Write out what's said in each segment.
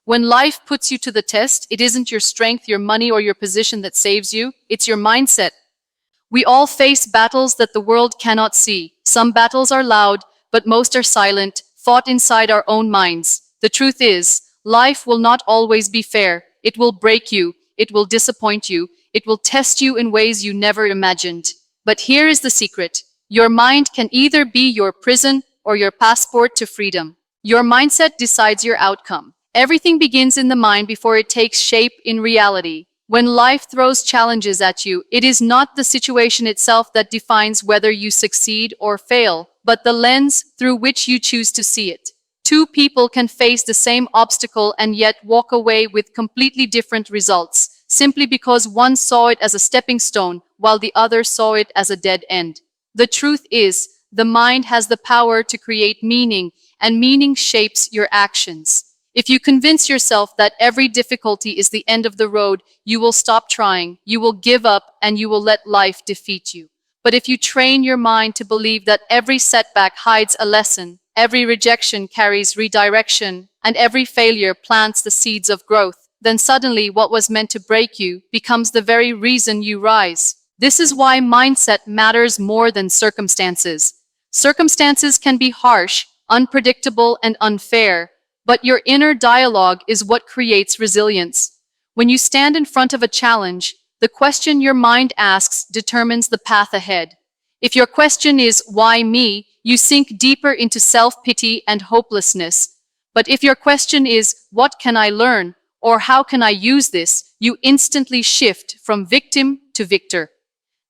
When life puts you to the test, it isn't your strength, your money, or your position that saves you, it's your mindset. We all face battles that the world cannot see. Some battles are loud, but most are silent, fought inside our own minds. The truth is, life will not always be fair. It will break you, it will disappoint you, it will test you in ways you never imagined. But here is the secret. Your mind can either be your prison or your passport to freedom. Your mindset decides your outcome. Everything begins in the mind before it takes shape in reality. When life throws challenges at you, it is not the situation itself that defines whether you succeed or fail, but the lens through which you choose to see it. Two people can face the same obstacle and yet walk away with completely different results, simply because one saw it as a stepping stone while the other saw it as a dead end. The truth is, the mind has the power to create meaning, and meaning shapes your actions. If you convince yourself that every difficulty is the end of the road, you will stop trying, you will give up, and you will let life defeat you. But if you train your mind to believe that every setback hides a lesson, every rejection carries redirection, and every failure plants the seeds of growth, then suddenly what was meant to break you becomes the very reason you rise. This is why mindset matters more than circumstances. Circumstances can be harsh, unpredictable, and unfair, but your inner dialogue is what creates resilience. When you stand in front of a challenge, the question your mind asks determines the path ahead. If your question is, "Why me?" you sink deeper into self-pity and hopelessness. But if your question is, "What can I learn?" or "How can I use this?" you instantly shift from victim to victor.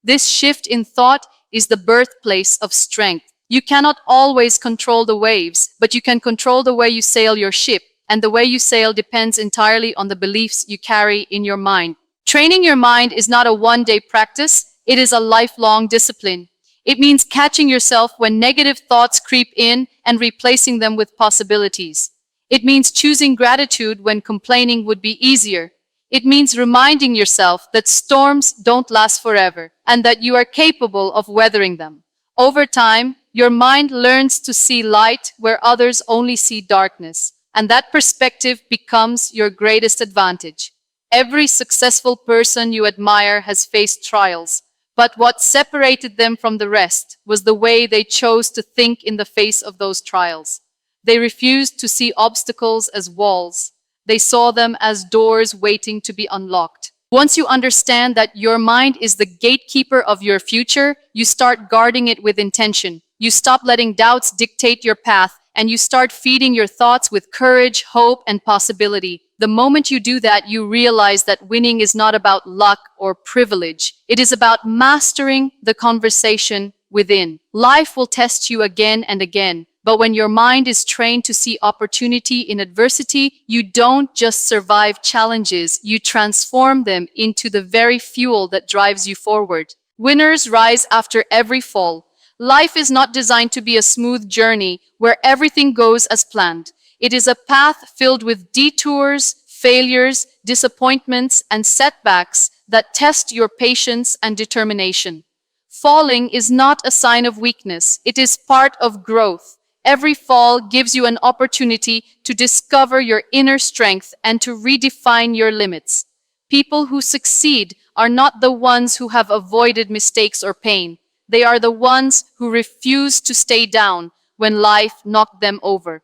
This shift in thought is the birthplace of strength. You cannot always control the waves, but you can control the way you sail your ship, and the way you sail depends entirely on the beliefs you carry in your mind. Training your mind is not a one-day practice, it is a lifelong discipline. It means catching yourself when negative thoughts creep in and replacing them with possibilities. It means choosing gratitude when complaining would be easier. It means reminding yourself that storms don't last forever and that you are capable of weathering them. Over time, your mind learns to see light where others only see darkness, and that perspective becomes your greatest advantage. Every successful person you admire has faced trials, but what separated them from the rest was the way they chose to think in the face of those trials. They refused to see obstacles as walls. They saw them as doors waiting to be unlocked. Once you understand that your mind is the gatekeeper of your future, you start guarding it with intention. You stop letting doubts dictate your path, and you start feeding your thoughts with courage, hope, and possibility. The moment you do that, you realize that winning is not about luck or privilege. It is about mastering the conversation within. Life will test you again and again. But when your mind is trained to see opportunity in adversity, you don't just survive challenges, you transform them into the very fuel that drives you forward. Winners rise after every fall. Life is not designed to be a smooth journey where everything goes as planned. It is a path filled with detours, failures, disappointments, and setbacks that test your patience and determination. Falling is not a sign of weakness, it is part of growth. Every fall gives you an opportunity to discover your inner strength and to redefine your limits. People who succeed are not the ones who have avoided mistakes or pain. They are the ones who refuse to stay down when life knocked them over.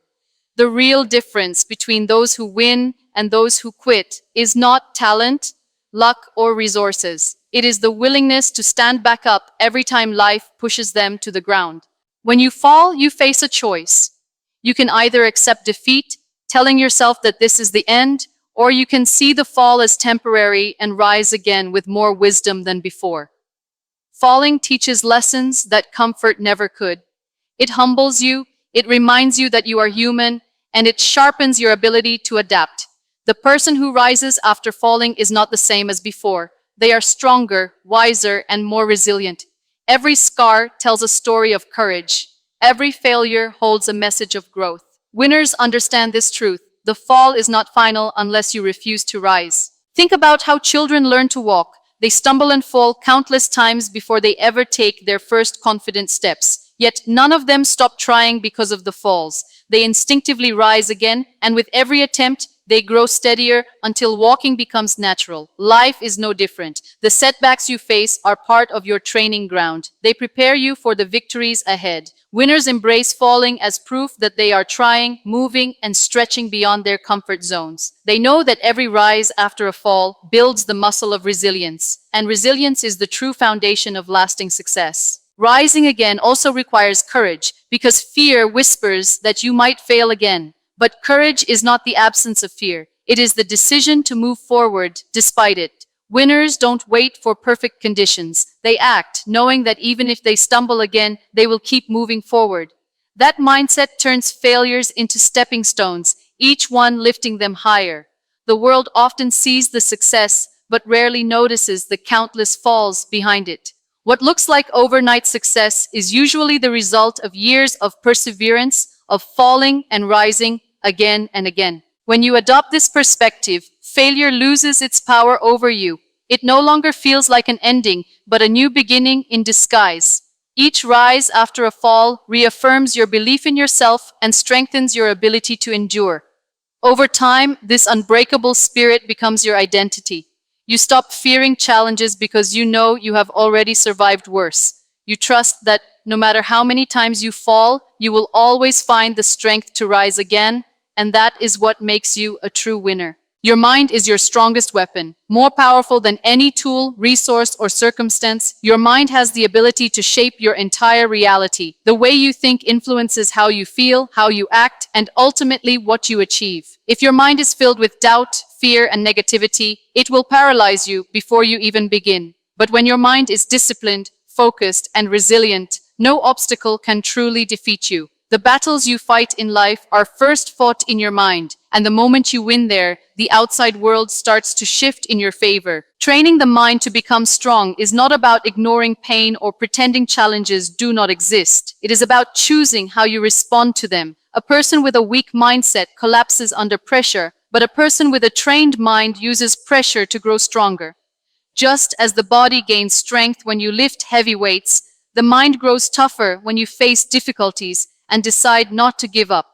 The real difference between those who win and those who quit is not talent, luck, or resources. It is the willingness to stand back up every time life pushes them to the ground. When you fall, you face a choice. You can either accept defeat, telling yourself that this is the end, or you can see the fall as temporary and rise again with more wisdom than before. Falling teaches lessons that comfort never could. It humbles you, it reminds you that you are human, and it sharpens your ability to adapt. The person who rises after falling is not the same as before. They are stronger, wiser, and more resilient. Every scar tells a story of courage. Every failure holds a message of growth. Winners understand this truth. The fall is not final unless you refuse to rise. Think about how children learn to walk. They stumble and fall countless times before they ever take their first confident steps. Yet none of them stop trying because of the falls. They instinctively rise again, and with every attempt, They grow steadier until walking becomes natural. Life is no different. The setbacks you face are part of your training ground. They prepare you for the victories ahead. Winners embrace falling as proof that they are trying, moving, and stretching beyond their comfort zones. They know that every rise after a fall builds the muscle of resilience, and resilience is the true foundation of lasting success. Rising again also requires courage, because fear whispers that you might fail again. But courage is not the absence of fear. It is the decision to move forward despite it. Winners don't wait for perfect conditions. They act, knowing that even if they stumble again, they will keep moving forward. That mindset turns failures into stepping stones, each one lifting them higher. The world often sees the success, but rarely notices the countless falls behind it. What looks like overnight success is usually the result of years of perseverance, of falling and rising again and again. When you adopt this perspective, failure loses its power over you. It no longer feels like an ending, but a new beginning in disguise. Each rise after a fall reaffirms your belief in yourself and strengthens your ability to endure. Over time, this unbreakable spirit becomes your identity. You stop fearing challenges because you know you have already survived worse. You trust that no matter how many times you fall, you will always find the strength to rise again, and that is what makes you a true winner. Your mind is your strongest weapon. More powerful than any tool, resource, or circumstance, your mind has the ability to shape your entire reality. The way you think influences how you feel, how you act, and ultimately what you achieve. If your mind is filled with doubt, fear, and negativity, it will paralyze you before you even begin. But when your mind is disciplined, focused, and resilient, no obstacle can truly defeat you. The battles you fight in life are first fought in your mind, and the moment you win there, the outside world starts to shift in your favor. Training the mind to become strong is not about ignoring pain or pretending challenges do not exist. It is about choosing how you respond to them. A person with a weak mindset collapses under pressure, but a person with a trained mind uses pressure to grow stronger. Just as the body gains strength when you lift heavy weights, the mind grows tougher when you face difficulties and decide not to give up.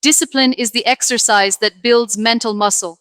Discipline is the exercise that builds mental muscle.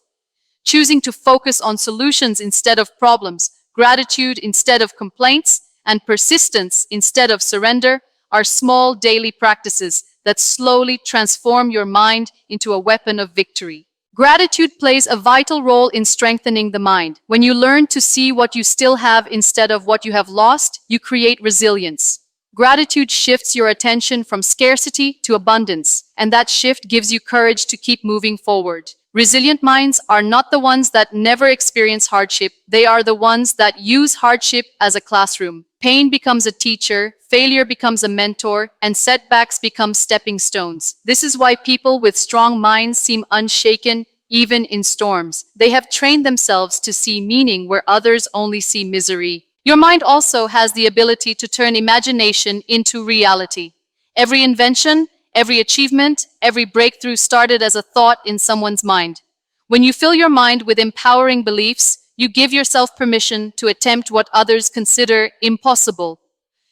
Choosing to focus on solutions instead of problems, gratitude instead of complaints, and persistence instead of surrender are small daily practices that slowly transform your mind into a weapon of victory. Gratitude plays a vital role in strengthening the mind. When you learn to see what you still have instead of what you have lost, you create resilience. Gratitude shifts your attention from scarcity to abundance, and that shift gives you courage to keep moving forward. Resilient minds are not the ones that never experience hardship. They are the ones that use hardship as a classroom. Pain becomes a teacher, failure becomes a mentor, and setbacks become stepping stones. This is why people with strong minds seem unshaken even in storms. They have trained themselves to see meaning where others only see misery. Your mind also has the ability to turn imagination into reality. Every invention, every achievement, every breakthrough started as a thought in someone's mind. When you fill your mind with empowering beliefs, you give yourself permission to attempt what others consider impossible.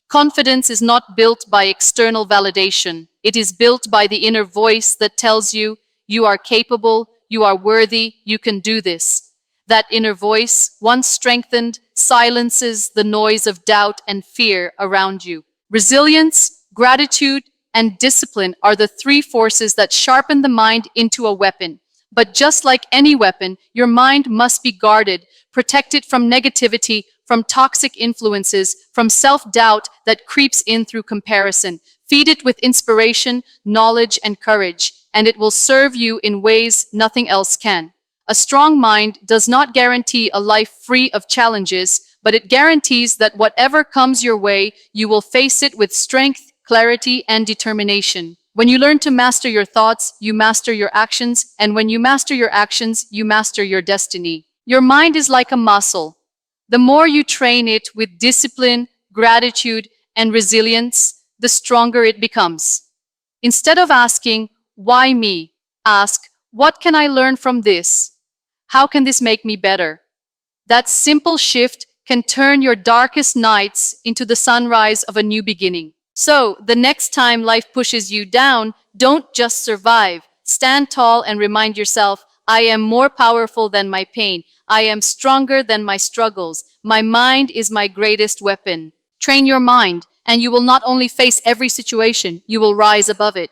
Confidence is not built by external validation. It is built by the inner voice that tells you, you are capable, you are worthy, you can do this. That inner voice, once strengthened, silences the noise of doubt and fear around you. Resilience, gratitude, and discipline are the three forces that sharpen the mind into a weapon. But just like any weapon, your mind must be guarded, protected from negativity, from toxic influences, from self-doubt that creeps in through comparison. Feed it with inspiration, knowledge, and courage, and it will serve you in ways nothing else can. A strong mind does not guarantee a life free of challenges, but it guarantees that whatever comes your way, you will face it with strength, clarity, and determination. When you learn to master your thoughts, you master your actions, and when you master your actions, you master your destiny. Your mind is like a muscle. The more you train it with discipline, gratitude, and resilience, the stronger it becomes. Instead of asking, "Why me?" ask, "What can I learn from this? How can this make me better?" That simple shift can turn your darkest nights into the sunrise of a new beginning. So, the next time life pushes you down, don't just survive. Stand tall and remind yourself, I am more powerful than my pain. I am stronger than my struggles. My mind is my greatest weapon. Train your mind, and you will not only face every situation, you will rise above it.